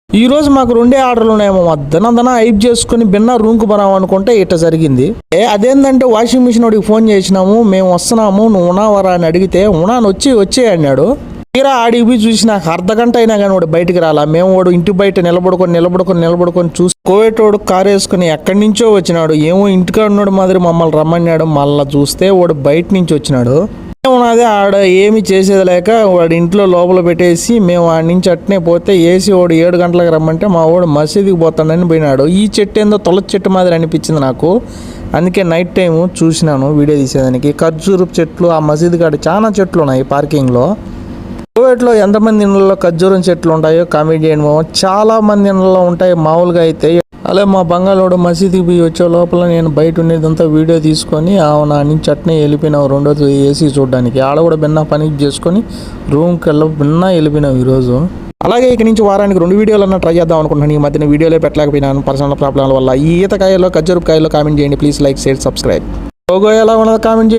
ఈ రోజు మాకు 2 ఆర్డర్లు ఉన్నాయేమో. దన హైప్ చేసుకుని బిన్న రూమ్కి పోదాం అనుకుంటే ఇట్లా జరిగింది. అదేంటంటే వాషింగ్ మిషన్ వాడికి ఫోన్ చేసినాము, మేము వస్తున్నాము నువ్వు ఉన్నావరా అని అడిగితే ఉన్నాను వచ్చే అన్నాడు. తీరా ఆడికి పోయి చూసి నాకు అర్ధగంట అయినా కానీ వాడు బయటికి రాలా. మేము వాడు ఇంటి బయట నిలబడుకొని చూసి కోవేటోడు కారు వేసుకుని ఎక్కడి నుంచో వచ్చినాడు. ఏమో ఇంటికాడ ఉన్నాడు మాదిరి మమ్మల్ని రమ్మన్నాడు. మళ్ళీ చూస్తే వాడు బయట నుంచి వచ్చినాడు. ఉన్నది ఆడ ఏమి చేసేది లేక వాడు ఇంట్లో లోపల పెట్టేసి మేము ఆడి నుంచి అట్నే పోతే ఏసీ వాడు 7 గంటలకు రమ్మంటే మా వాడు మసీదుకి పోతాడని పోయినాడు. ఈ చెట్టు ఏందో తులసి చెట్టు మాదిరి అనిపించింది నాకు. అందుకే నైట్ టైం చూసినాను వీడియో తీసేదానికి. ఖర్జూరు చెట్లు ఆ మసీదు కాడ చాలా చెట్లు ఉన్నాయి పార్కింగ్లో. కోవిడ్లో ఎంతమంది ఇళ్ళలో ఖర్జూరం చెట్లు ఉంటాయో కామెంట్ చేయండి. చాలా మంది ఇళ్ళలో ఉంటాయి మామూలుగా అయితే. అలా మా బంగాళోడు మసీదుకి పోయి వచ్చే లోపల నేను బయట ఉండేదంతా వీడియో తీసుకొని నా నుంచి అట్నే వెళ్ళిపోయినావు రెండోది ఏసీ చూడడానికి. ఆడ కూడా బిన్న పని చేసుకొని రూమ్కి బిన్న వెళ్ళిపోయినావు ఈరోజు. అలాగే ఇక నుంచి వారానికి 2 వీడియోలన్నా ట్రై చేద్దాం అనుకుంటున్నాను. ఈ మధ్యన వీడియోలే పెట్టలేకపోయినాను పర్సనల్ ప్రాబ్లం వల్ల. ఈ ఈతకాయలో ఖర్జూరపు కాయలో కామెంట్ చేయండి please. Like share subscribe. Logo ఎలా ఉన్నదో కామెంట్ చేయండి.